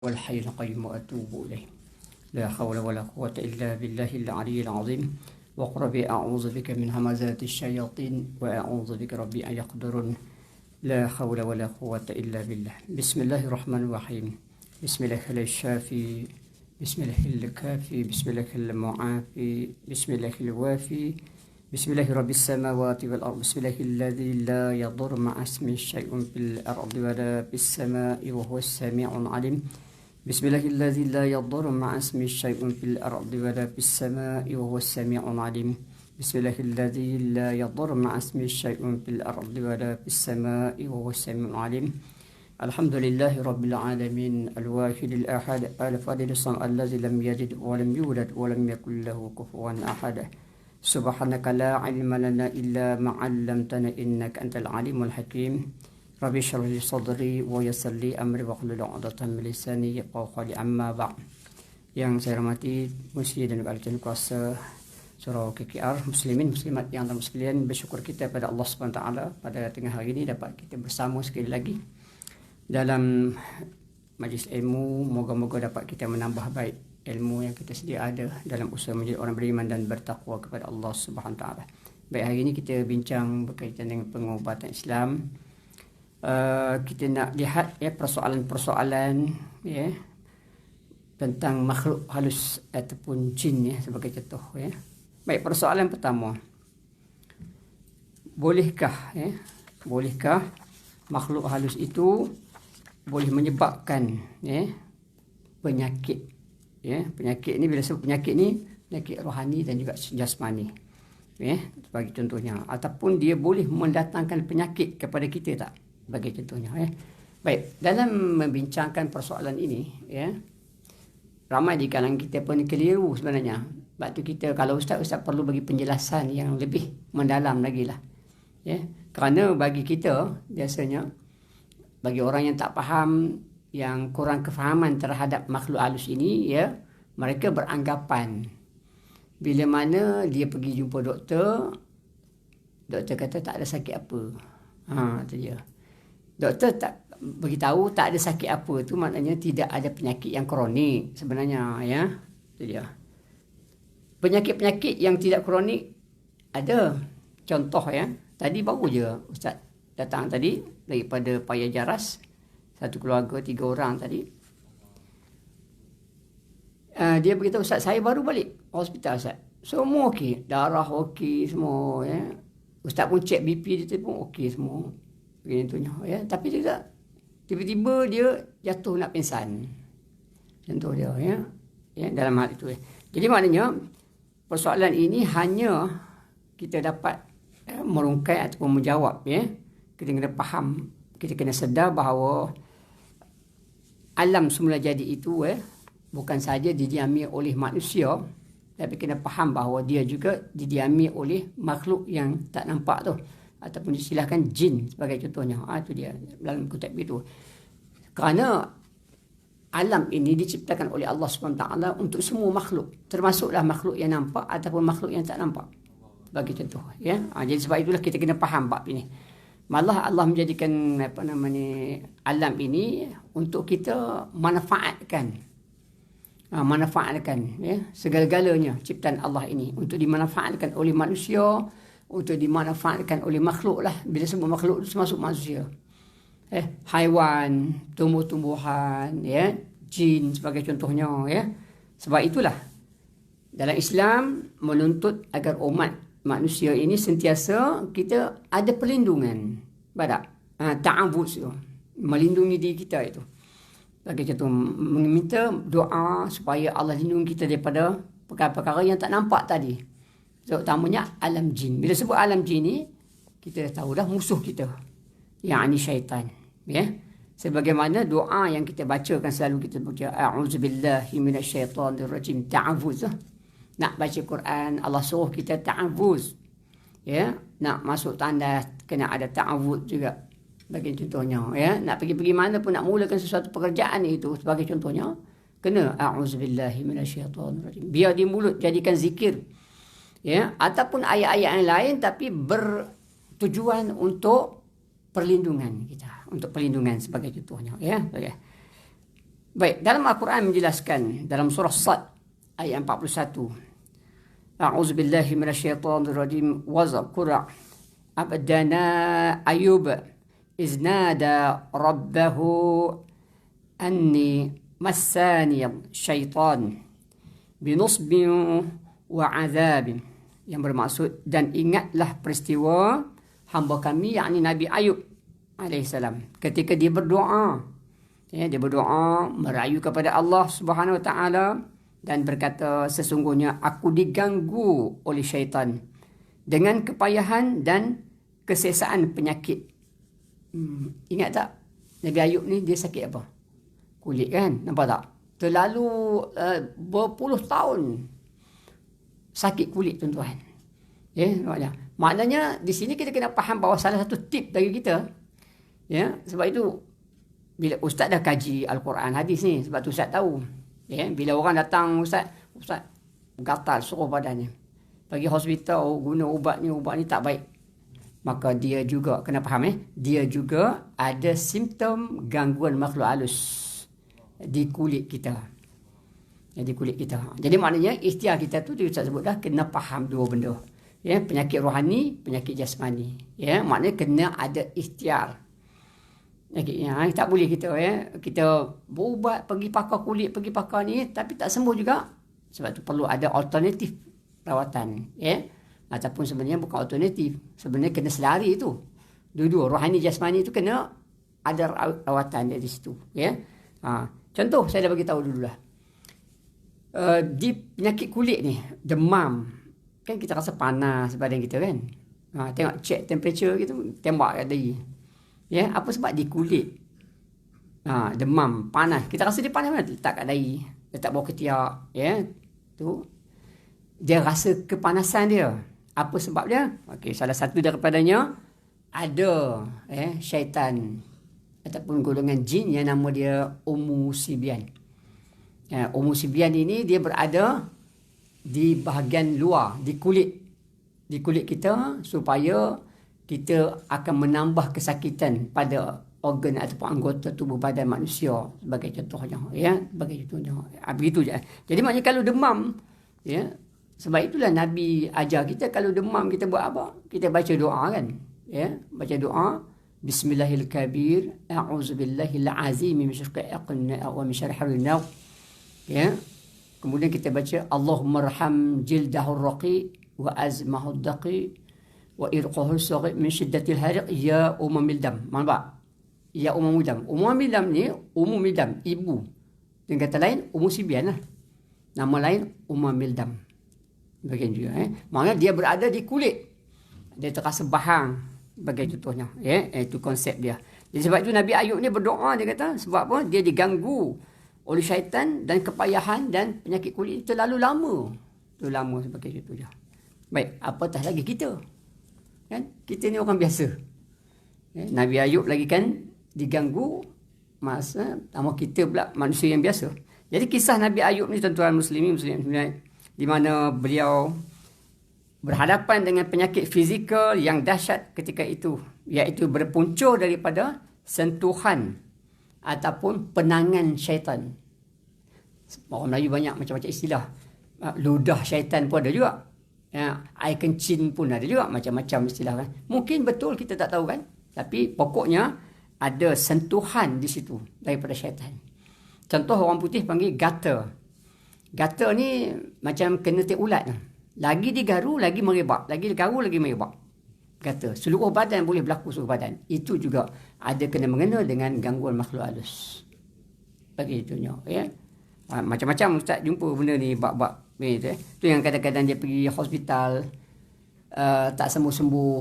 والحي القيوم وأتوب إليه لا حول ولا قوة إلا بالله العلي العظيم وقل ربي أعوذ بك من همزات الشياطين وأعوذ بك ربي أن يقدرون لا حول ولا قوة إلا بالله بسم الله الرحمن الرحيم بسم الله الشافي بسم الله الكافي بسم الله المعافي بسم الله الوافي بسم الله رب السماوات والأرض بسم الله الذي لا يضر مع اسمه شيء في الأرض ولا في السماء وهو السميع العليم بسم الله الذي لا يضر مع اسمه شيء في الأرض ولا في السماء وهو السميع العليم بسم الله الذي لا يضر مع اسمه شيء في الأرض ولا في السماء وهو السميع العليم الحمد لله رب العالمين الواحد الأحد الفرد الصمد الذي لم يلد ولم يولد ولم يكن له كفوا أحد سبحانك لا علم لنا إلا ما علمتنا إنك أنت العليم الحكيم رب اشرح لي صدري ويسر لي أمري واحلل عقدة من لساني يفقهوا قولي أما بعد. Yang saya hormati Musyi dan Tuan Kuasa Surau KKR, muslimin muslimat yang dalam sekalian, bersyukur kita pada Allah SWT pada tengah hari ini dapat kita bersama sekali lagi dalam majlis ilmu. Moga-moga dapat kita menambah baik ilmu yang kita sedia ada dalam usaha menjadi orang beriman dan bertakwa kepada Allah SWT. Baik, hari ini kita bincang berkaitan dengan pengobatan Islam. Kita nak lihat persoalan-persoalan tentang makhluk halus ataupun jin sebagai contoh. Baik, persoalan pertama, bolehkah makhluk halus itu boleh menyebabkan penyakit? Penyakit ni, bila sebut penyakit ni, penyakit rohani dan juga jasmani, sebagai contohnya, ataupun dia boleh mendatangkan penyakit kepada kita tak, bagi contohnya. Baik, dalam membincangkan persoalan ini, ramai di kalangan kita pun keliru sebenarnya. Sebab tu kita, kalau ustaz perlu bagi penjelasan yang lebih mendalam lagi lah. Kerana bagi kita, biasanya bagi orang yang tak faham, yang kurang kefahaman terhadap makhluk halus ini, mereka beranggapan bila mana dia pergi jumpa doktor kata tak ada sakit apa. Itu dia. Doktor tak beritahu tak ada sakit apa, tu maknanya tidak ada penyakit yang kronik sebenarnya, Itu dia. Penyakit-penyakit yang tidak kronik ada. Contoh, tadi baru je ustaz datang tadi daripada Paya Jaras, satu keluarga 3 orang tadi. Dia beritahu, ustaz saya baru balik hospital ustaz, semua okey, darah okey semua, Ustaz pun cek BP dia pun okey semua, begitunya, tapi juga tiba-tiba dia jatuh nak pingsan. Contoh dia, dalam hal itu. Jadi maknanya persoalan ini hanya kita dapat merungkai ataupun menjawab, kita kena faham, kita kena sedar bahawa alam semula jadi itu bukan saja didiami oleh manusia, tapi kena faham bahawa dia juga didiami oleh makhluk yang tak nampak tu, ataupun disilahkan jin sebagai contohnya. Itu dia dalam kutip itu. Kerana alam ini diciptakan oleh Allah SWT untuk semua makhluk, termasuklah makhluk yang nampak ataupun makhluk yang tak nampak, bagi contoh. Jadi sebab itulah kita kena faham bab ini. Malah Allah menjadikan alam ini untuk kita manfaatkan segala-galanya ciptaan Allah ini untuk dimanfaatkan oleh manusia, untuk dimanfaatkan oleh makhluk lah. Bila semua makhluk itu termasuk manusia, haiwan, tumbuh-tumbuhan, jin sebagai contohnya, Sebab itulah dalam Islam menuntut agar umat manusia ini sentiasa kita ada perlindungan pada ta'awuz, melindungi diri kita itu. Bagi contoh, meminta doa supaya Allah lindungi kita daripada perkara-perkara yang tak nampak tadi, terutamanya alam jin. Bila sebut alam jin ni, kita dah tahu dah musuh kita, yakni syaitan. Sebagaimana doa yang kita bacakan selalu, kita baca a'udzubillahi minasyaitanirrajim, ta'awuz. Nak baca Quran, Allah suruh kita ta'awuz. Nak masuk tandas, kena ada ta'awuz juga, bagi contohnya. Nak pergi mana pun, nak mulakan sesuatu pekerjaan itu, sebagai contohnya, kena a'udzubillahi minasyaitanirrajim. Biar di mulut jadikan zikir. Ataupun ayat-ayat yang lain, tapi bertujuan untuk perlindungan kita, untuk perlindungan sebagai contohnya. Baik, dalam Al-Quran menjelaskan dalam surah Sad ayat 41. A'udzubillahi minasyaitonirrajim wa zkur abdana Ayub iznada rabbahu anni massani syaitan binusbin wa azabin, yang bermaksud dan ingatlah peristiwa hamba kami yakni Nabi Ayub alaihissalam ketika dia berdoa. Dia berdoa merayu kepada Allah Subhanahu Wa Taala dan berkata, sesungguhnya aku diganggu oleh syaitan dengan kepayahan dan kesesaan penyakit. Ingat tak Nabi Ayub ni dia sakit apa? Kulit kan, nampak tak? Terlalu berpuluh tahun sakit kulit, tuan-tuan. Maknanya di sini kita kena faham bahawa salah satu tip bagi kita, sebab itu bila ustaz dah kaji Al-Quran hadis ni, sebab tu ustaz tahu. Bila orang datang, ustaz gatal suruh badannya, pergi hospital guna ubat ni tak baik, maka dia juga kena faham, dia juga ada simptom gangguan makhluk halus di kulit kita. Di kulit kita. Jadi maknanya ikhtiar kita tu, dia ustaz sebut dah, kena faham dua benda. Penyakit rohani, penyakit jasmani. Maknanya kena ada ikhtiar. Tak boleh kita kita berubat, pergi pakar kulit, pergi pakar ni, tapi tak sembuh juga. Sebab tu perlu ada alternatif rawatan. Ataupun sebenarnya bukan alternatif, sebenarnya kena selari tu. Dua-dua rohani jasmani tu kena ada rawatan di situ. Contoh saya dah bagi tahu dululah. Di penyakit kulit ni, demam, kan kita rasa panas badan kita kan. Tengok check temperature gitu, tembak kat dahi. Apa sebab di kulit demam, panas. Kita rasa dia panas mana? Letak kat dahi, letak bawah ketiak, tu dia rasa kepanasan dia. Apa sebab dia? Okey, salah satu daripadanya ada syaitan ataupun golongan jin yang nama dia Ummu Sibyan. Ummu Sibyan ini dia berada di bahagian luar, di kulit kita, supaya kita akan menambah kesakitan pada organ ataupun anggota tubuh badan manusia, sebagai contohnya. Begitu je. Jadi maknanya kalau demam, sebab itulah Nabi ajar kita, kalau demam kita buat apa? Kita baca doa kan. Baca doa, Bismillahirrahmanirrahim, A'udzubillahil azim min syarri aqna wa min syarri harin nar. Kemudian kita baca Allahummarham jildahur raqi wa azmahud daqi wa irqahul saghi min syiddatil hariq ya umamil dam. Nampak? Ya umamil dam. Umamil dam ni umumil dam, ibu. Dengan kata lain Ummu Sibyan lah. Nama lain umamil dam. Bagian juga maknanya dia berada di kulit. Dia terasa bahang sebagai contohnya. Itu konsep dia. Jadi sebab itu Nabi Ayub ni berdoa, dia kata sebab apa? Dia diganggu oleh syaitan dan kepayahan dan penyakit kulit terlalu lama. Terlalu lama sebagai contoh dia. Baik, apatah lagi kita. Kan? Kita ni orang biasa. Nabi Ayub lagi kan diganggu, masa sama kita pula manusia yang biasa. Jadi kisah Nabi Ayub ni, tuan-tuan muslimin di mana beliau berhadapan dengan penyakit fizikal yang dahsyat ketika itu, iaitu berpunca daripada sentuhan ataupun penangan syaitan. Orang Melayu banyak macam-macam istilah. Ludah syaitan pun ada juga. Air kencing pun ada juga, macam-macam istilah kan. Mungkin betul kita tak tahu kan, tapi pokoknya ada sentuhan di situ daripada syaitan. Contoh orang putih panggil gutter. Gutter ni macam kena tik ulat. Lagi digaru lagi merebak, lagi digaru lagi merebak. Gutter, seluruh badan boleh berlaku, seluruh badan. Itu juga ada kena mengena dengan gangguan makhluk halus. Begitunya macam-macam ustaz jumpa benda ni, bab-bab tu yang kadang-kadang dia pergi hospital tak sembuh-sembuh,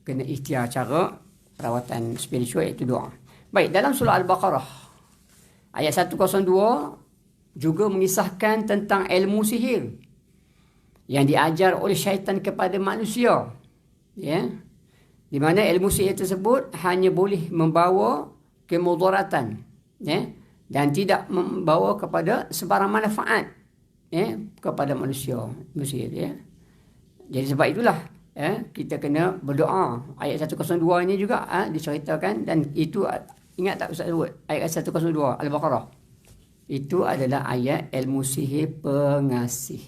kena ikhtiar cara perawatan spiritual, iaitu doa. Baik, dalam surah Al-Baqarah ayat 102 juga mengisahkan tentang ilmu sihir yang diajar oleh syaitan kepada manusia. Di mana ilmu sihir tersebut hanya boleh membawa kemudaratan, dan tidak membawa kepada sebarang manfaat kepada manusia. Jadi sebab itulah kita kena berdoa. Ayat 102 ini juga diceritakan, dan itu ingat tak Ustaz sebut ayat 102 Al-Baqarah. Itu adalah ayat ilmu sihir pengasih.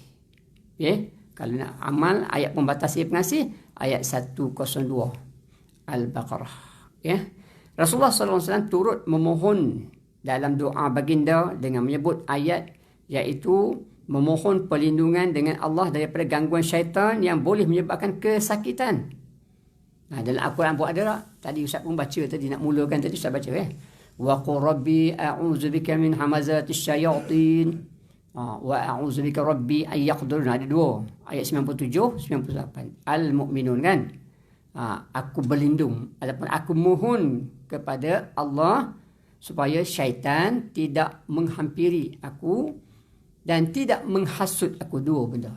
Okay? Kalau nak amal ayat pembatas sihir pengasih, ayat 102 Al-Baqarah. Okay? Rasulullah SAW turut memohon dalam doa baginda dengan menyebut ayat, iaitu memohon perlindungan dengan Allah daripada gangguan syaitan yang boleh menyebabkan kesakitan. Dalam Al-Quran pun ada tak? Tadi Ustaz pun baca tadi, nak mulakan tadi Ustaz baca wa qur rabbi a'udzubika min hamazatis syayatin wa a'udzubika rabbi ay yaqdurun. Ada dua, ayat 97 98 Al-Mu'minun kan. Aku berlindung ataupun aku mohon kepada Allah supaya syaitan tidak menghampiri aku dan tidak menghasut aku. Dua benda.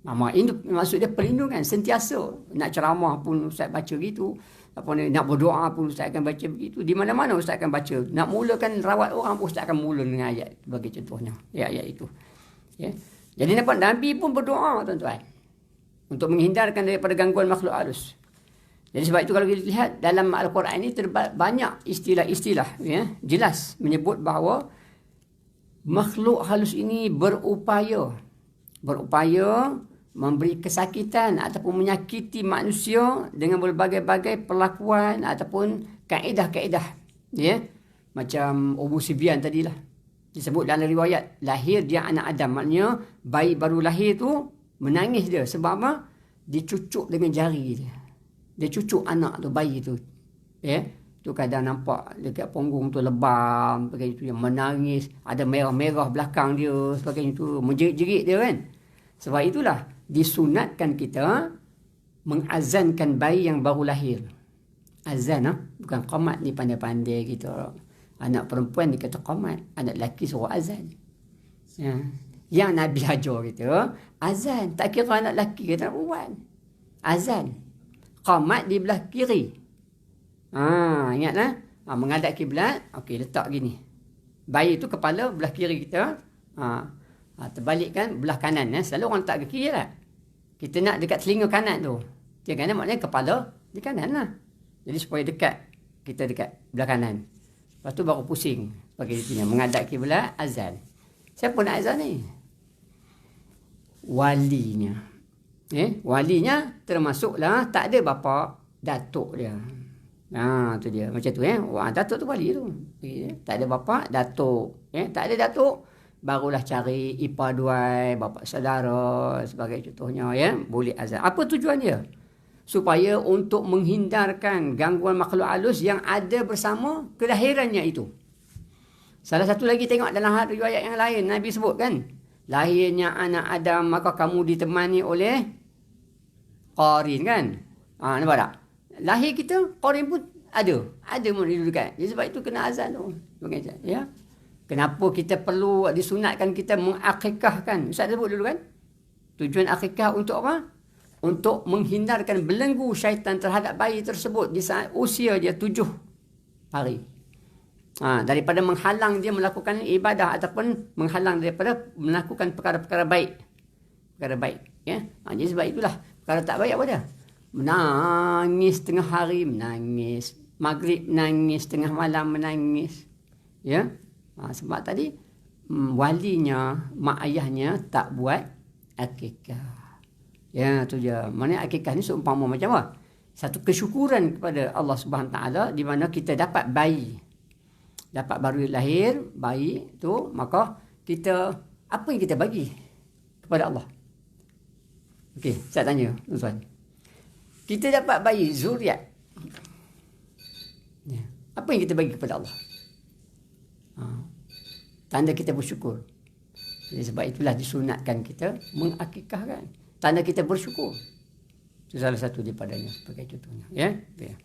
Ini maksud dia perlindungan sentiasa. Nak ceramah pun Ustaz baca gitu. Nak berdoa pun Ustaz akan baca begitu. Di mana-mana Ustaz akan baca. Nak mulakan rawat orang pun Ustaz akan mula dengan ayat. Bagi contohnya. Ayat itu. Ya. Jadi nampak Nabi pun berdoa tuan-tuan. Untuk menghindarkan daripada gangguan makhluk halus. Jadi sebab itu kalau kita lihat dalam Al-Quran ini banyak istilah-istilah. Ya, jelas menyebut bahawa makhluk halus ini berupaya memberi kesakitan ataupun menyakiti manusia dengan berbagai-bagai perlakuan ataupun kaedah-kaedah. Ya, macam Abu Sufyan tadilah disebut dalam riwayat, lahir dia anak Adam, maknanya bayi baru lahir tu menangis dia sebab apa? Dicucuk dengan jari dia. Dia cucuk anak tu, bayi tu. Ya, tu kadang nampak dekat punggung tu lebam, sebagainya tu, yang menangis, ada merah-merah belakang dia, sebagainya tu, menjerit-jerit dia kan. Sebab itulah disunatkan kita mengazankan bayi yang baru lahir. Azan, bukan qamat ni pandai-pandai kita. Anak perempuan dikata qamat, anak lelaki suruh azan. Ya. Yang Nabi ajar kita azan, tak kira anak lelaki ke anak perempuan. Azan. Qamat di belah kiri. Ingatlah. Menghadap kiblat, okey, letak gini. Bayi tu kepala belah kiri kita. Terbalikkan belah kanan. Selalu orang letak ke kiri lah. Kita nak dekat telinga kanan tu. Telinga kanan maknanya kepala di kanan lah. Jadi supaya dekat, kita dekat belah kanan. Lepas tu baru pusing. Pakai dia menghadap kiblat, azan. Siapa nak azan ni? Walinya. Walinya termasuklah tak ada bapa, datuk dia. Tu dia. Macam tu datuk tu wali tu. Tak ada bapa, datuk. Tak ada datuk, barulah cari ipar duai, bapa saudara sebagai contohnya, boleh azan. Apa tujuan dia? Supaya untuk menghindarkan gangguan makhluk halus yang ada bersama kelahirannya itu. Salah satu lagi tengok dalam riwayat yang lain, Nabi sebut kan, lahirnya anak Adam maka kamu ditemani oleh qarin kan. Nampak tak? Lahir kita, qarin pun ada dulu dekat. Jadi sebab itu kena azan tu. Ya. Kenapa kita perlu disunatkan kita mengakikahkan? Ustaz sebut dulu kan? Tujuan akikah untuk apa? Untuk menghindarkan belenggu syaitan terhadap bayi tersebut di saat usia dia 7 hari. Daripada menghalang dia melakukan ibadah ataupun menghalang daripada melakukan perkara-perkara baik. Perkara baik. Ya? Jadi sebab itulah, perkara tak baik apa dia? Menangis tengah hari, menangis. Maghrib menangis, tengah malam menangis. Ya? Sebab tadi walinya, mak ayahnya tak buat akikah. Ya, tu dia. Mana akikah ni seumpama macam apa? Satu kesyukuran kepada Allah Subhanahu Taala di mana kita dapat bayi. Dapat baru lahir bayi tu, maka kita apa yang kita bagi kepada Allah? Okey, saya tanya tuan-tuan. Kita dapat bayi zuriat. Ya. Apa yang kita bagi kepada Allah? Tanda kita bersyukur. Jadi sebab itulah disunatkan kita mengakikahkan. Tanda kita bersyukur. Itu salah satu daripadanya sebagai contohnya. Ya. Okay.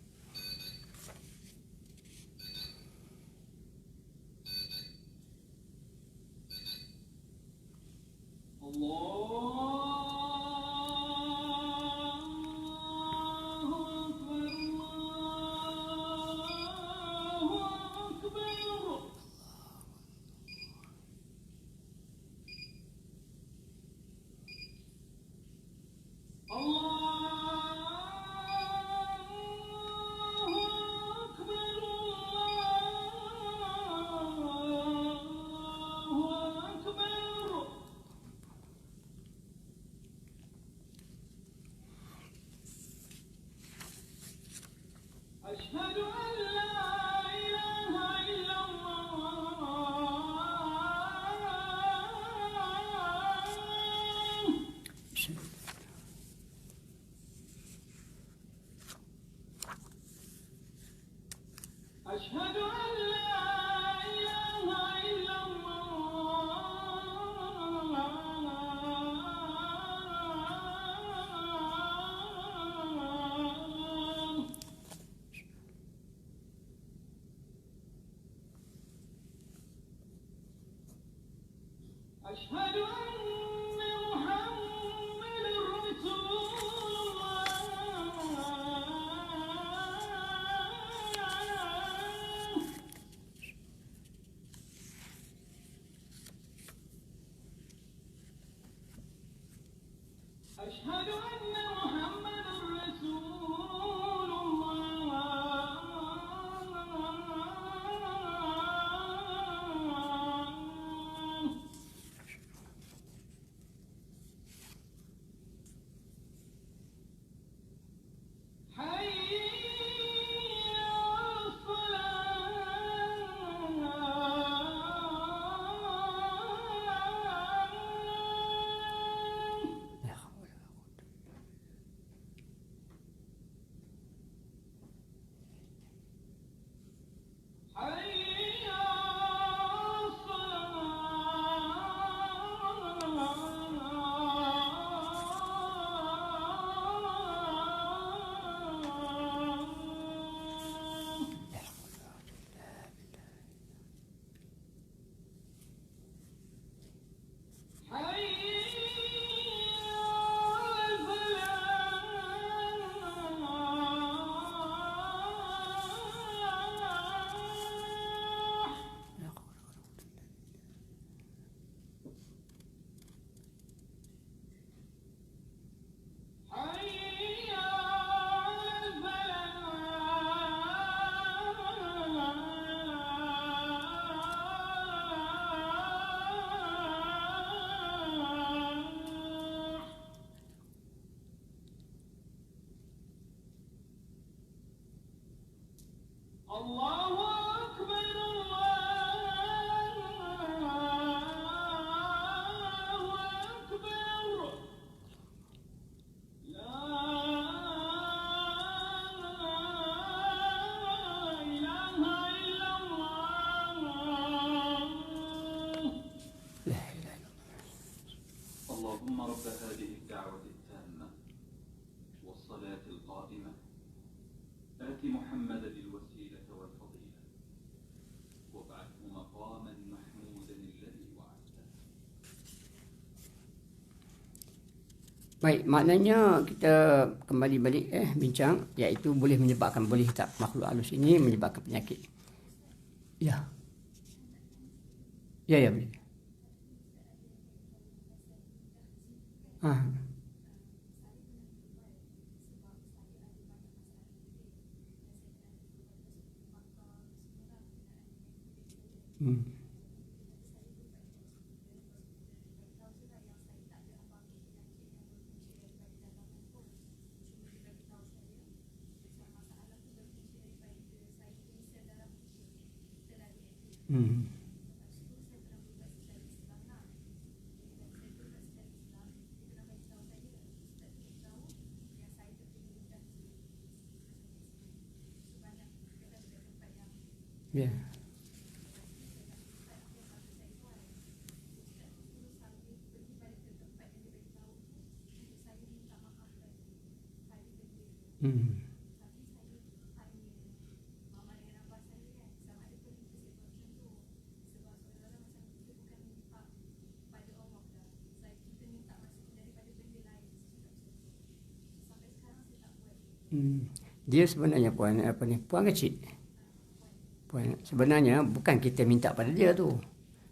اللهم رب هذه الدعوة التامة والصلاة القائمة آت محمدا الوسيلة والفضيلة وابعثه مقاما محمودا الذي وعدته. Baik, maknanya kita kembali balik bincang, iaitu boleh tak makhluk halus ini menyebabkan penyakit. Ya. Ya boleh. Ya. Dia sebenarnya puan kecil. Puan, sebenarnya bukan kita minta pada dia tu.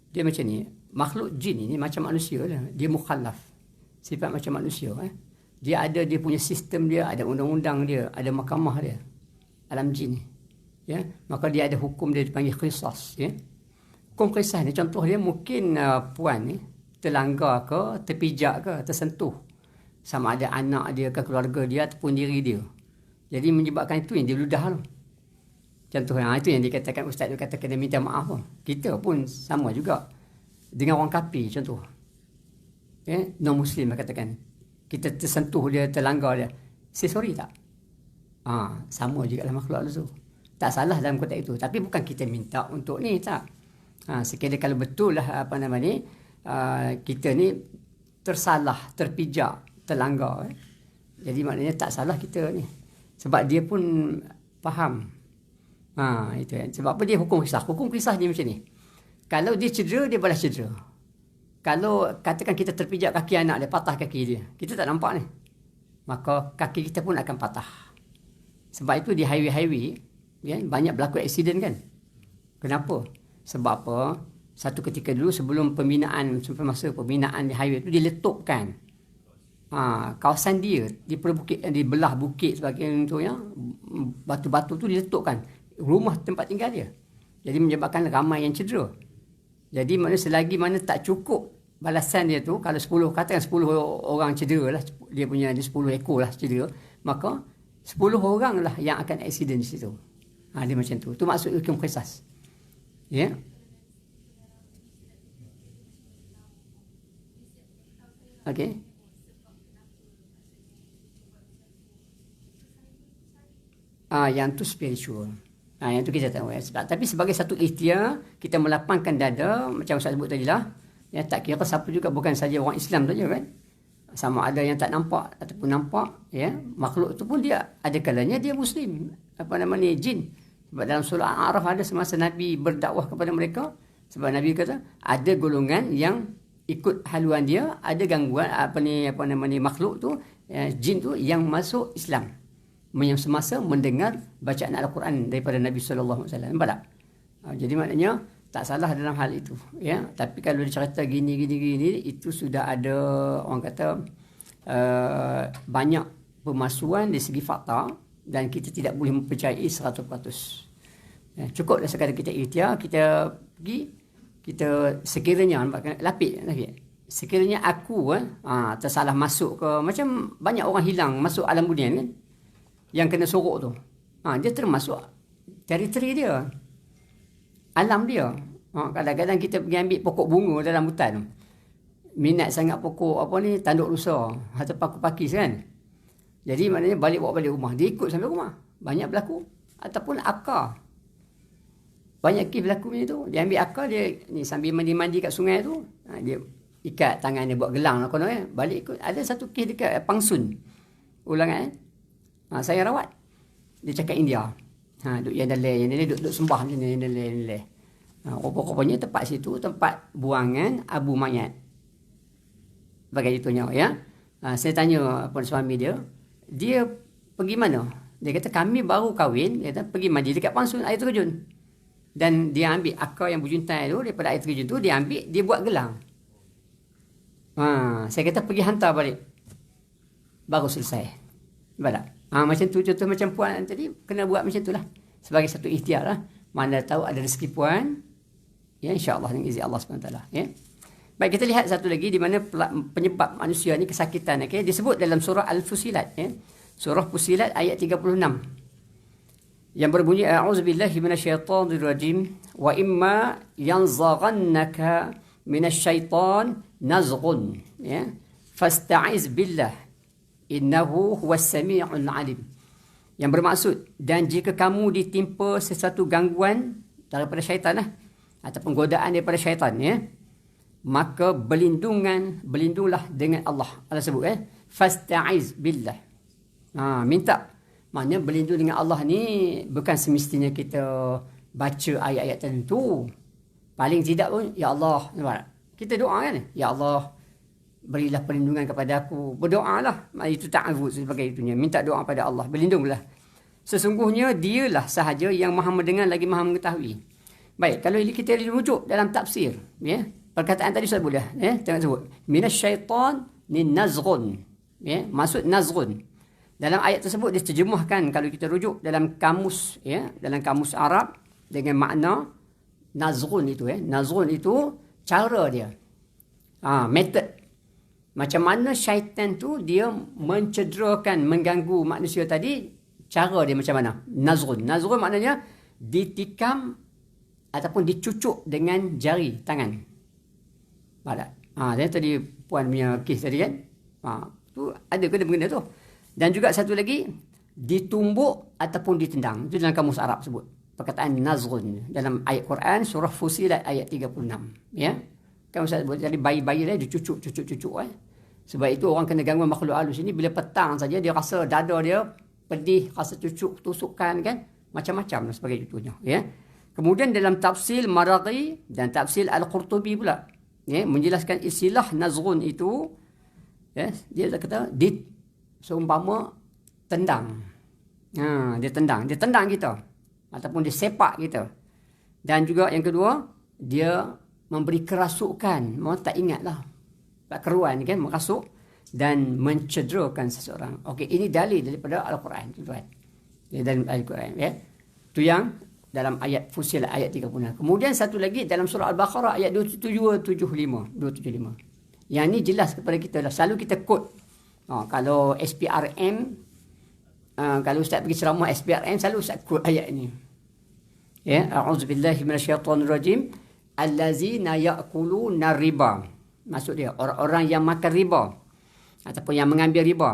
Dia macam ni. Makhluk jin ini macam manusia lah. Dia mukhalaf. Sifat macam manusia. Dia ada dia punya sistem dia, ada undang-undang dia, ada mahkamah dia. Alam jin ni. Ya, maka dia ada hukum dia dipanggil qisas, ya. Hukum qisas ni contoh dia mungkin puan ni terlanggar ke, terpijak ke, tersentuh sama ada anak dia ke, keluarga dia ataupun diri dia. Jadi menyebabkan itu yang dia ludah tu. Contohnya itu yang dikatakan ustaz tu kata kena minta maaf pun. Kita pun sama juga dengan orang kafir contoh. Ya, non muslim katakan. Kita tersentuh dia, terlanggar dia. Say sorry tak? Sama juga lah makhluk tu. Tak salah dalam konteks itu, tapi bukan kita minta untuk ni tak. Sekiranya kalau betul lah kita ni tersalah, terpijak, terlanggar. Jadi maknanya tak salah kita ni. Sebab dia pun faham. Itu kan. Sebab apa dia hukum kisah? Hukum kisah dia macam ni. Kalau dia cedera, dia balas cedera. kalau katakan kita terpijak kaki anak dia, patah kaki dia, kita tak nampak ni, maka kaki kita pun akan patah. Sebab itu di highway ya, banyak berlaku aksiden kan. Kenapa? Sebab apa? Satu ketika dulu sebelum masa pembinaan di highway itu diletupkan kawasan dia dibelah bukit sebagainya tu ya, batu-batu tu diletupkan rumah tempat tinggal dia. Jadi menyebabkan ramai yang cedera. Jadi selagi mana tak cukup balasan dia tu, kalau 10 katakan 10 orang cedera lah, dia punya 10 ekor lah cedera, maka 10 orang lah yang akan aksiden di situ. Dia macam tu. Tu maksud hukum qisas. Ya. Okey. Yang tu spiritual. Yang tu kita tahu ya. Tapi sebagai satu ikhtiar, kita melapangkan dada macam Ustaz sebut tadi lah. Ya, tak kira siapa juga, bukan saja orang Islam saja kan. Sama ada yang tak nampak ataupun nampak ya, makhluk tu pun dia ada kalanya dia muslim, jin. Sebab dalam surah Al-A'raf ada semasa Nabi berdakwah kepada mereka, sebab Nabi kata ada golongan yang ikut haluan dia, ada gangguan makhluk tu jin tu yang masuk Islam yang semasa mendengar bacaan Al-Quran daripada Nabi sallallahu alaihi wasallam. Nampak tak? Jadi maknanya tak salah dalam hal itu ya. Tapi kalau dicerita gini itu sudah ada orang kata banyak pemalsuan di segi fakta dan kita tidak boleh mempercayai 100%. Ya, cukuplah sekadar kita ikhtiar, kita pergi, kita sekiranya lapik. Sekiranya aku tersalah masuk ke, macam banyak orang hilang masuk alam bunian kan, yang kena sorok tu. Dia termasuk teritori dia, alam dia. Kadang-kadang kita pergi ambil pokok bunga dalam hutan tu. Minat sangat pokok tanduk rusa atau paku pakis kan. Jadi maknanya bawa balik rumah. Dia ikut sampai rumah. Banyak berlaku. Ataupun akar. Banyak kes berlaku macam tu. Dia ambil akar, dia sambil mandi-mandi kat sungai tu, dia ikat tangan dia buat gelang lah kono balik ikut. Ada satu kes dekat Pangsun. Ulangan saya rawat. Dia cakap India. Duk yang dalai duk sembah macam ni, dalai. Rupa-rupanya tempat situ tempat buangan abu mayat. Bagai itunya ya. Saya tanya suami dia pergi mana? Dia kata kami baru kahwin, dia kata pergi mandi dekat Pangsun air terjun. Dan dia ambil akar yang berjuntai tu daripada air terjun tu, dia ambil, dia buat gelang. Saya kata pergi hantar balik. Baru selesai. Nampak tak? Macam tu, contoh macam puan tadi, kena buat macam tu lah. Sebagai satu ikhtiar lah. Mana tahu ada rezeki puan, ya insyaAllah dengan izin Allah SWT. Ya. Baik, kita lihat satu lagi di mana penyebab manusia ni kesakitan. Okay? Disebut dalam surah Al-Fusilat. Ya. Surah Fusilat ayat 36. Yang berbunyi, A'udzubillahi minasyaitanirrajim. Wa imma yanzaghannaka minasyaitan nazghun. Ya. Fasta'iz billah. Innahu huwas sami'ul alim. Yang bermaksud, dan jika kamu ditimpa sesuatu gangguan daripada syaitan lah, ataupun godaan daripada syaitan ya, maka berlindunglah dengan Allah. Allah sebut fasta'iz billah. Minta. Maknanya berlindung dengan Allah ni bukan semestinya kita baca ayat-ayat tertentu. Paling tidak pun ya Allah, kita doa kan, ya Allah berilah perlindungan kepada aku. Berdoalah. Itu ta'awuz sebagai itunya. Minta doa pada Allah. Berlindunglah. Sesungguhnya dialah sahaja yang maha mendengar lagi maha mengetahui. Baik, kalau ini kita rujuk dalam tafsir. Ya, perkataan tadi saya boleh. Ya, tengok sebut. Minasyaitan ni nazghun. Ya, maksud nazghun. Dalam ayat tersebut diterjemahkan kalau kita rujuk dalam kamus. Ya, dalam kamus Arab dengan makna nazghun itu. Nazghun itu cara dia. Method. Macam mana syaitan tu dia mencederakan, mengganggu manusia tadi, cara dia macam mana? Nazghun. Nazghun maknanya ditikam ataupun dicucuk dengan jari tangan. Ada. Dia tadi puan punya kes tadi kan? Tu ada kena benda tu. Dan juga satu lagi, ditumbuk ataupun ditendang. Itu dalam kamus Arab sebut. Perkataan nazghun dalam ayat Quran surah Fusilat ayat 36. Ya. Kan Ustaz sebut tadi bayi-bayi dia dicucuk. Sebab itu orang kena gangguan makhluk halus ini bila petang saja dia rasa dada dia pedih, rasa cucuk, tusukan kan, macam-macam sebagai itunya ya. Kemudian dalam tafsir Maraghi dan tafsir Al-Qurtubi pula menjelaskan istilah nazghun itu, dia kata seumpama tendang. Dia tendang kita ataupun dia sepak kita. Dan juga yang kedua, dia memberi kerasukan. Mau tak ingatlah, tak keruan kan, merasuk dan mencederakan seseorang. Okey, ini dalil daripada Al-Quran, tuan-tuan. Dalam Al-Quran, Itu yang dalam ayat Fussilat ayat 36. Kemudian satu lagi dalam surah Al-Baqarah ayat 275. Yang ni jelas kepada kita lah. Selalu kita quote. Kalau SPRM, kalau Ustaz pergi ceramah SPRM, selalu Ustaz quote ayat ni. A'udzubillahi minasyaitonirrajim. Allazina ya'kuluna riba. Maksud dia orang-orang yang makan riba ataupun yang mengambil riba.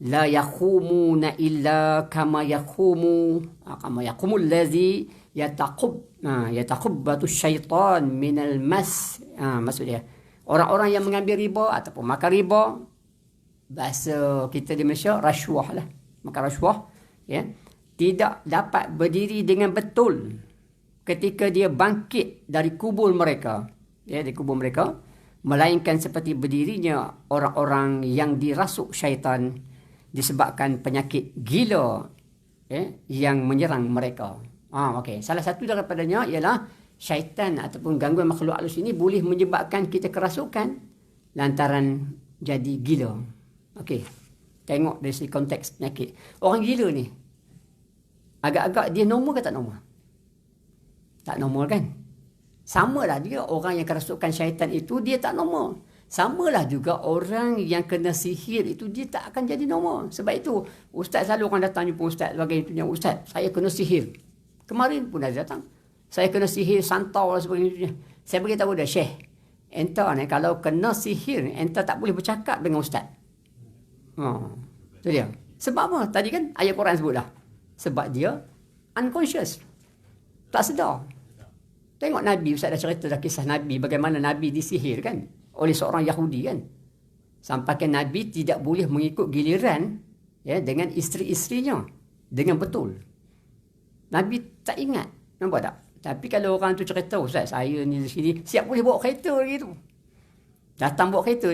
La yakhumuna illa kama yakhumu kama allazi yataqubbatu syaitan minal mas. Maksud dia orang-orang yang mengambil riba ataupun makan riba, bahasa kita di Malaysia rasuah lah, makan rasuah, tidak dapat berdiri dengan betul ketika dia bangkit dari kubur mereka, dari kubur mereka, melainkan seperti berdirinya orang-orang yang dirasuk syaitan disebabkan penyakit gila yang menyerang mereka. Okey, salah satu daripadanya ialah syaitan ataupun gangguan makhluk halus ini boleh menyebabkan kita kerasukan lantaran jadi gila. Okey, tengok dari segi konteks penyakit. Orang gila ni agak-agak dia normal ke tak normal? Tak normal kan? Samalah dia orang yang kerasukan syaitan itu, dia tak normal. Samalah juga orang yang kena sihir itu, dia tak akan jadi normal. Sebab itu ustaz selalu orang datang jumpa ustaz sebagai itunya, ustaz saya kena sihir. Kemarin pun ada datang, saya kena sihir santau dan sebagainya. Saya beritahu dia, Syekh, enta ni kalau kena sihir, enta tak boleh bercakap dengan ustaz. Itu dia. Sebab apa? Tadi kan ayat Quran sebut dah. Sebab dia unconscious, tak sedar. Tengok Nabi, Ustaz dah cerita dah kisah Nabi, bagaimana Nabi disihir kan oleh seorang Yahudi kan. Sampaikan Nabi tidak boleh mengikut giliran dengan isteri-isterinya dengan betul. Nabi tak ingat, nampak tak? Tapi kalau orang tu cerita, Ustaz saya ni di sini, siap boleh bawa kereta lagi tu. Datang bawa kereta,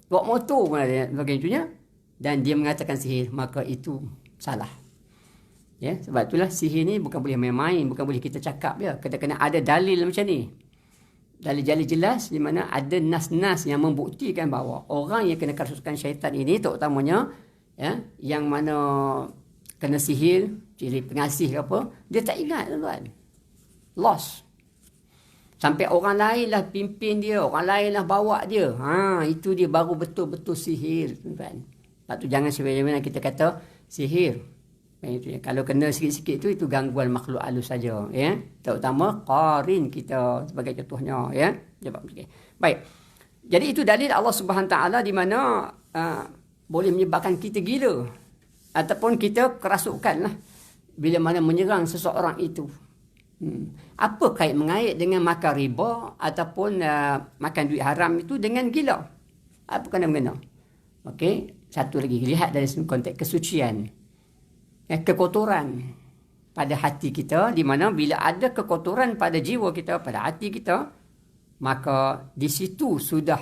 bawa motor pun ada sebagainya. Dan dia mengatakan sihir, maka itu salah. Sebab itulah sihir ni bukan boleh main-main, bukan boleh kita cakap dia. Kena ada dalil macam ni. Dalil-dalil jelas di mana ada nas-nas yang membuktikan bahawa orang yang kena kerasukan syaitan ini, terutamanya yang mana kena sihir, ciri pengasih ke apa, dia tak ingat, tuan-tuan. Lost. Sampai orang lain lah pimpin dia, orang lain lah bawa dia. Itu dia baru betul-betul sihir, tuan-tuan. Sebab tu jangan sebenarnya kita kata sihir. Kalau kena sikit-sikit itu gangguan makhluk halus saja, terutama qarin kita sebagai contohnya, Baik. Jadi itu dalil Allah Subhanahu taala di mana boleh menyebabkan kita gila ataupun kita kerasukanlah bila mana menyerang seseorang itu. Apa kait mengait dengan makan riba ataupun makan duit haram itu dengan gila? Apa kena-mengena? Okey, satu lagi lihat dari konteks kesucian. Kekotoran pada hati kita, di mana bila ada kekotoran pada jiwa kita, pada hati kita, maka di situ sudah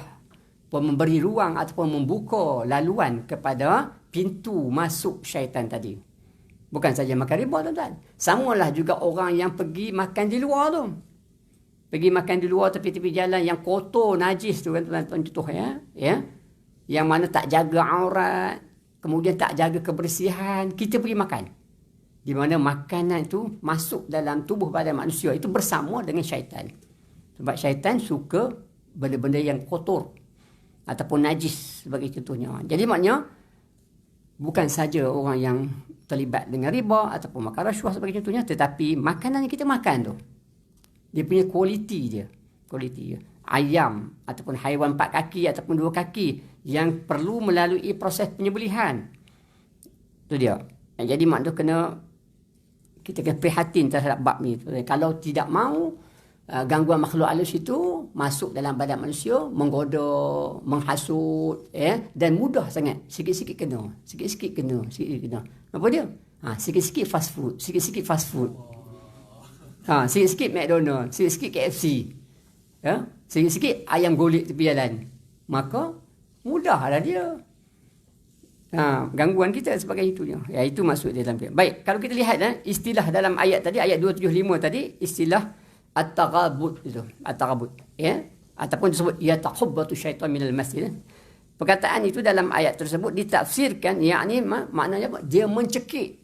memberi ruang ataupun membuka laluan kepada pintu masuk syaitan tadi. Bukan saja makan riba, tuan-tuan. Samalah juga orang yang pergi makan di luar tu. Pergi makan di luar tepi-tepi jalan yang kotor, najis tu kan, tuan-tuan, contohnya, yang mana tak jaga aurat, kemudian tak jaga kebersihan, kita pergi makan. Di mana makanan itu masuk dalam tubuh badan manusia, itu bersama dengan syaitan. Sebab syaitan suka benda-benda yang kotor ataupun najis sebagai contohnya. Jadi maknanya bukan saja orang yang terlibat dengan riba ataupun makan rasuah sebagai contohnya, tetapi makanan yang kita makan tu, dia punya kualiti dia. Ayam ataupun haiwan 4 kaki ataupun 2 kaki yang perlu melalui proses penyembelihan. Itu dia. Jadi maknanya kita kena prihatin terhadap bab ni. Kalau tidak mahu gangguan makhluk halus itu masuk dalam badan manusia, menggoda, menghasut, dan mudah sangat. Sikit-sikit kena. Apa dia? Sikit-sikit fast food. Sikit-sikit McDonald's. Sikit-sikit KFC. Ya, sikit-sikit ayam golek tepi jalan. Maka mudahlah dia. Gangguan kita sebagai itunya. Ya, itu maksud dia dalam dia. Baik, kalau kita lihat istilah dalam ayat tadi, ayat 275 tadi, istilah at-taghabut itu. At-taghabut. Ya, ataupun disebut yatahubbatu syaitan minal masjid. Perkataan itu dalam ayat tersebut ditafsirkan, yakni maknanya apa? Dia mencekik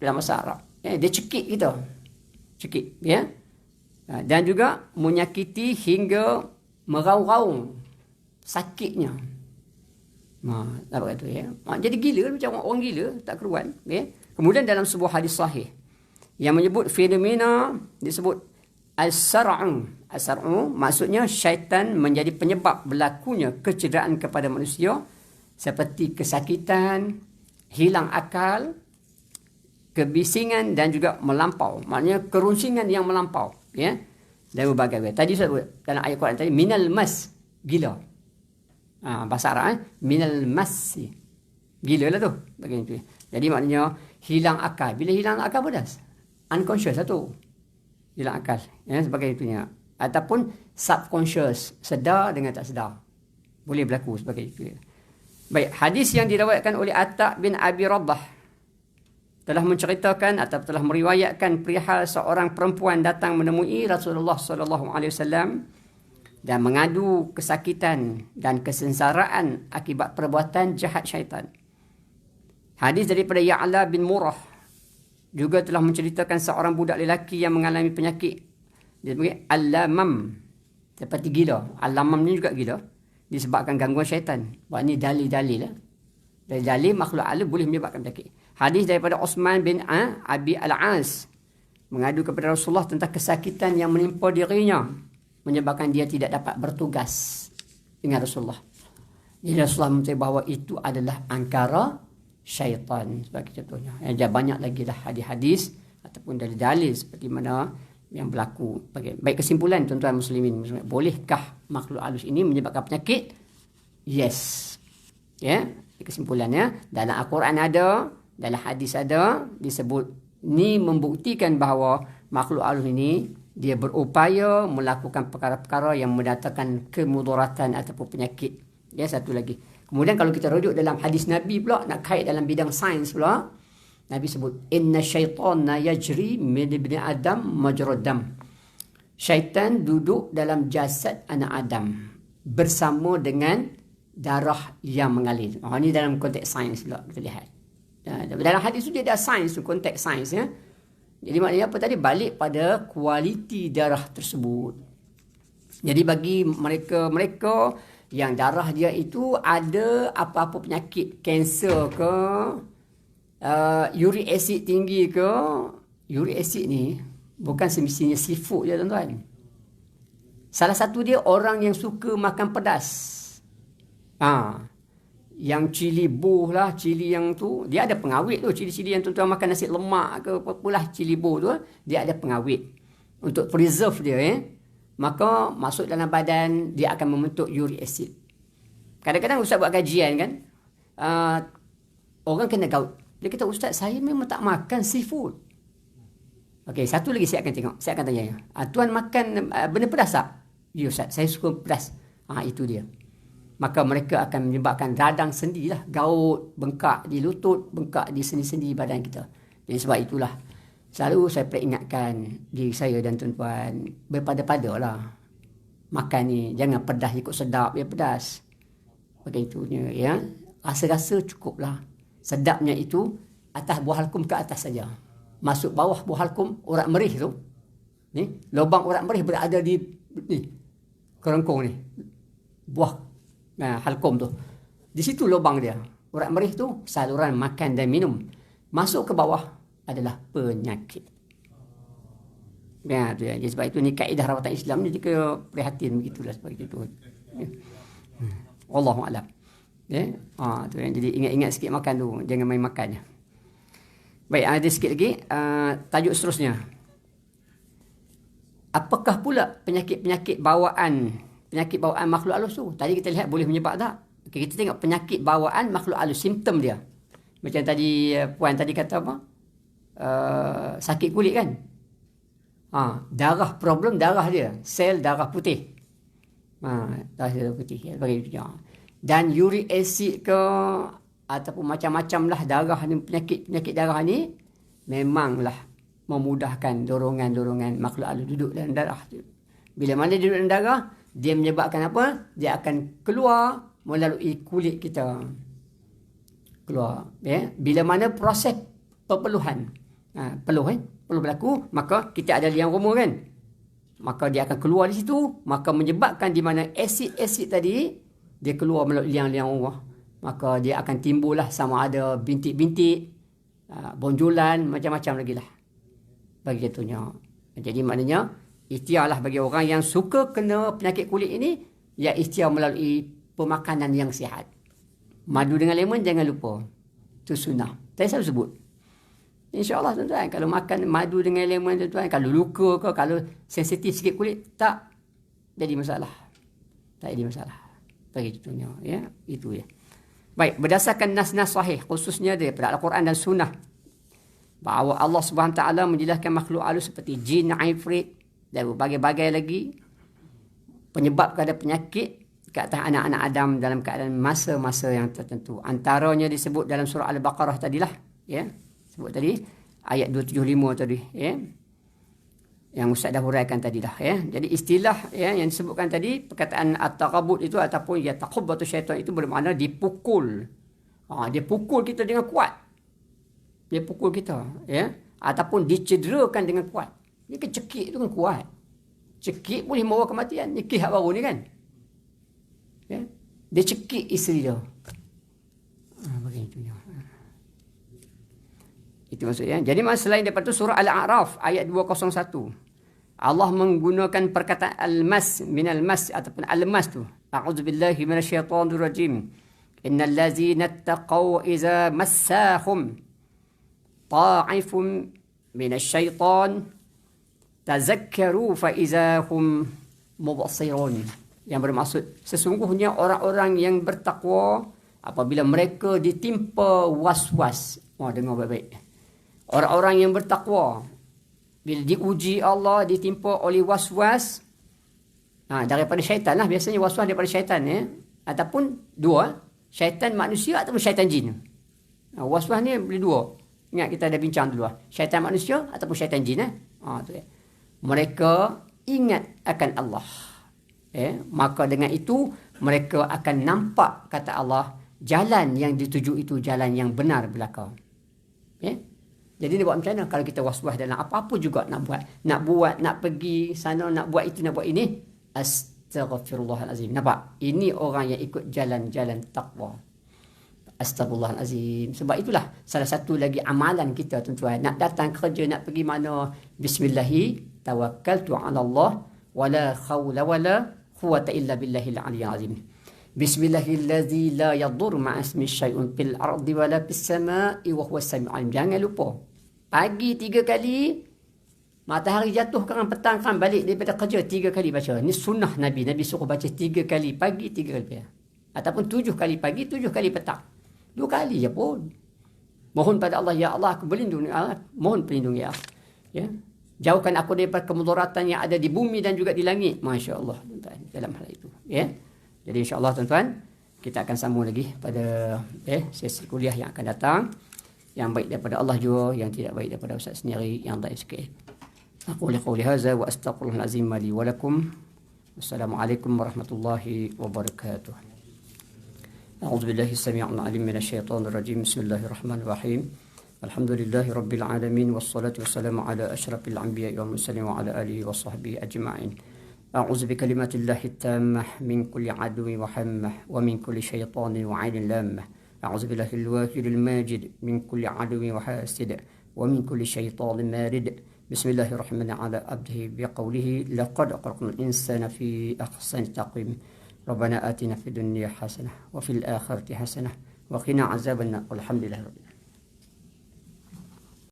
dalam bahasa Arab. Ya, dia cekik kita. Cekik, ya. Dan juga menyakiti hingga meraung-raung sakitnya. Apa kata ya? Jadi gila macam orang gila, tak keruan, ya. Kemudian dalam sebuah hadis sahih yang menyebut fenomena disebut as-sar'u. As-sar'u maksudnya syaitan menjadi penyebab berlakunya kecederaan kepada manusia seperti kesakitan, hilang akal, kebisingan dan juga melampau. Maknanya kerunsingan yang melampau, ya. Dan berbagai. Tadi saya sebut dalam ayat Quran tadi minal mas, gila. Bahasa Arab minal masi. Gila lah tu. Begitu. Jadi maknanya hilang akal. Bila hilang akal pedas. Unconscious lah tu. Hilang akal. Ya, sebagai itunya. Ataupun subconscious. Sedar dengan tak sedar. Boleh berlaku sebagai itu. Baik. Hadis yang diriwayatkan oleh Atta' bin Abi Rabah telah menceritakan atau telah meriwayatkan perihal seorang perempuan datang menemui Rasulullah SAW dan mengadu kesakitan dan kesengsaraan akibat perbuatan jahat syaitan. Hadis daripada Ya'la bin Murrah juga telah menceritakan seorang budak lelaki yang mengalami penyakit dia panggil al-lamam, seperti gila. Al-lamam ni juga gila disebabkan gangguan syaitan. Sebab ni dalil-dalil lah. Dari dalil makhluk Allah boleh menyebabkan penyakit. Hadis daripada Osman bin Abi Al-As mengadu kepada Rasulullah tentang kesakitan yang menimpa dirinya menyebabkan dia tidak dapat bertugas dengan Rasulullah. Jadi Rasulullah mengatakan bahawa itu adalah angkara syaitan sebagai contohnya. Ada banyak lagi lah hadis-hadis ataupun dalil-dalil seperti mana yang berlaku. Baik, kesimpulan tuan-tuan muslimin, bolehkah makhluk halus ini menyebabkan penyakit? Yes. Ya, kesimpulannya dalam Al-Quran ada, dalam hadis ada disebut, ni membuktikan bahawa makhluk halus ini dia berupaya melakukan perkara-perkara yang mendatangkan kemudaratan ataupun penyakit. Ya, satu lagi. Kemudian kalau kita rujuk dalam hadis Nabi pula, nak kait dalam bidang sains pula, Nabi sebut inna syaitana yajri min ibni Adam majrad dam. Syaitan duduk dalam jasad anak Adam bersama dengan darah yang mengalir. Ini dalam konteks sains pula kita lihat. Dalam hadis itu dia ada sains, konteks sains, ya. Jadi maknanya apa tadi? Balik pada kualiti darah tersebut. Jadi bagi mereka yang darah dia itu ada apa-apa penyakit, kanser ke, uric acid tinggi ke. Uric acid ni bukan semestinya seafood je, tuan-tuan. Salah satu dia orang yang suka makan pedas. Yang cili boh lah, cili yang tu, dia ada pengawet tu. Cili-cili yang tuan-tuan makan nasi lemak ke apa-apalah, cili boh tu, dia ada pengawet. Untuk preserve dia, maka masuk dalam badan, dia akan membentuk uric acid. Kadang-kadang ustaz buat kajian kan, orang kena gout. Dia kata, ustaz saya memang tak makan seafood. Okey, satu lagi saya akan tengok. Saya akan tanya, tuan makan benda pedas tak? Ya ustaz, saya suka pedas. Itu dia. Maka mereka akan menyebabkan radang sendi lah. Gaut, bengkak di lutut, bengkak di sendi-sendi badan kita. Jadi sebab itulah, selalu saya peringatkan diri saya dan tuan-tuan, berpada-pada lah makan ni. Jangan pedas ikut sedap, ya pedas. Begitunya, ya. Rasa-rasa cukup lah. Sedapnya itu, atas buah halkum ke atas saja. Masuk bawah buah halkum, urat merih tu. Ni, lubang urat merih berada di ni, kerengkung ni. Buah halkum tu. Di situ lubang dia. Urat merih tu saluran makan dan minum. Masuk ke bawah adalah penyakit. Ya, tu ya. Jadi sebab itu ni kaedah rawatan Islam ni jika prihatin begitulah seperti itu. Ya. Wallahu a'lam. Ya. Tu yang jadi ingat-ingat sikit makan tu, jangan main makan. Baik, ada sikit lagi tajuk seterusnya. Apakah pula penyakit-penyakit bawaan makhluk halus tu? Tadi kita lihat boleh menyebab tak? Okay, kita tengok penyakit bawaan makhluk halus, simptom dia. Macam tadi puan tadi kata apa? Sakit kulit kan? Darah, problem darah dia, sel darah putih. Darah putih bagi dia. Dan uric acid ke ataupun macam-macam lah darah ni, penyakit darah ni memanglah memudahkan dorongan-dorongan makhluk halus duduk dalam darah tu. Bila mana duduk dalam darah, dia menyebabkan apa? Dia akan keluar melalui kulit kita. Keluar. Bila mana proses perpeluhan, perlu berlaku, maka kita ada liang roma kan? Maka dia akan keluar di situ, maka menyebabkan di mana asid-asid tadi, dia keluar melalui liang-liang roma. Maka dia akan timbullah sama ada bintik-bintik, bonjolan, macam-macam lagi lah. Bagi jatuhnya. Jadi maknanya, ikhtiarlah bagi orang yang suka kena penyakit kulit ini, ya ikhtiar melalui pemakanan yang sihat. Madu dengan lemon jangan lupa. Itu sunnah. Saya selalu sebut. InsyaAllah tuan-tuan, kalau makan madu dengan lemon tuan-tuan, kalau luka ke, kalau sensitif sikit kulit, tak jadi masalah. Tak jadi masalah. Bagi contohnya, ya, itu ya. Baik, berdasarkan nas-nas sahih, khususnya daripada Al-Quran dan Sunnah, bahawa Allah SWT menjelaskan makhluk halus seperti jin, ifrit, dan berbagai-bagai lagi penyebab kepada penyakit ke atas anak-anak Adam dalam keadaan masa-masa yang tertentu. Antaranya disebut dalam surah Al-Baqarah tadilah, ya. Sebut tadi ayat 275 tadi, ya. Yang Ustaz dah huraikan tadi dah, ya. Jadi istilah, ya, yang disebutkan tadi, perkataan at-taghabut itu ataupun ya taqabbatu syaitan itu bermakna dipukul. Dia pukul kita dengan kuat. Dia pukul kita, ya, ataupun dicederakan dengan kuat. Dia cekik tu kan kuat. Cekik boleh membawa kematian. Ni kisah baru ni kan. Ya. Dia cekik isteri dia. Begitunya. Itu maksudnya. Jadi selain daripada itu, surah Al-A'raf ayat 201. Allah menggunakan perkataan al-mas, minal mas ataupun al-mas tu. A'udzubillahi minasyaitonir rajim. Innal ladzina taqaw iza massahum ta'ifun minasyaitan tazakkaru fa iza hum mubsirun. Yang bermaksud sesungguhnya orang-orang yang bertakwa apabila mereka ditimpa was-was. Dengar baik-baik. Orang-orang yang bertakwa bila diuji Allah, ditimpa oleh was-was, daripada syaitan lah. Biasanya was-was daripada syaitan, ya. Ataupun dua, syaitan manusia ataupun syaitan jin. Was-was ni boleh dua. Ingat kita ada bincang dulu. Syaitan manusia ataupun syaitan jin. Tu, ya. Mereka ingat akan Allah. Maka dengan itu mereka akan nampak, kata Allah, jalan yang dituju itu jalan yang benar belaka. Jadi dia buat macam mana kalau kita was-was dalam apa-apa juga nak buat, nak pergi sana, nak buat itu, nak buat ini. Astaghfirullahalazim. Nampak? Ini orang yang ikut jalan-jalan takwa. Astaghfirullahalazim. Sebab itulah salah satu lagi amalan kita, tuan-tuan, nak datang kerja, nak pergi mana, bismillahi tawakkaltu 'ala Allah wala haula wala quwwata illa billahil aliyyil azim. Bismillahirrahmanirrahim. La yadur ma'asmi syai'un fil ardi wala fis sama'i wa huwas sami'ul alim. Jangan lupa. Pagi 3 kali, matahari jatuh kan, petang kan, balik daripada kerja 3 kali baca. Ni sunnah Nabi. Nabi suruh baca 3 kali pagi, 3 kali petang. Ataupun 7 kali pagi, 7 kali petang. 2 kali je pun. Mohon pada Allah, ya Allah, aku berlindung. Mohon pelindung, ya Allah. Ya. Jauhkan aku daripada kemudaratan yang ada di bumi dan juga di langit. Masya Allah, tuan-tuan, dalam hal itu. Ya. Jadi insya-Allah, tuan-tuan, kita akan sambung lagi pada sesi kuliah yang akan datang. Yang baik daripada Allah juga, yang tidak baik daripada Ustaz sendiri, yang baik sikit. Aku qouli hadza wa astaghfirullahalazim li wa lakum. Wassalamualaikum warahmatullahi wabarakatuh. A'udzu billahi as-sami'il 'alim minasyaitonir rajim. Bismillahirrahmanirrahim. Alhamdulillahi rabbil alamin wassalatu wassalamu ala asyrafil anbiya'i wal mursalin wa ala alihi washabbihi ajma'in. A'udzu bikalimatillahi tammah min kulli 'aduwwin wa hammah wa min kulli syaitanin wa 'ainin lammah. أعوذ بالله الواحد الماجد من كل عدو وحاسد ومن كل شيطان مارد. بسم الله الرحمن على عبده بقوله لقد خلقنا الإنسان في أحسن تقويم. ربنا آتنا في الدنيا حسنة وفي الآخرة حسنة وقنا عذاب النار. والحمد لله رب العالمين.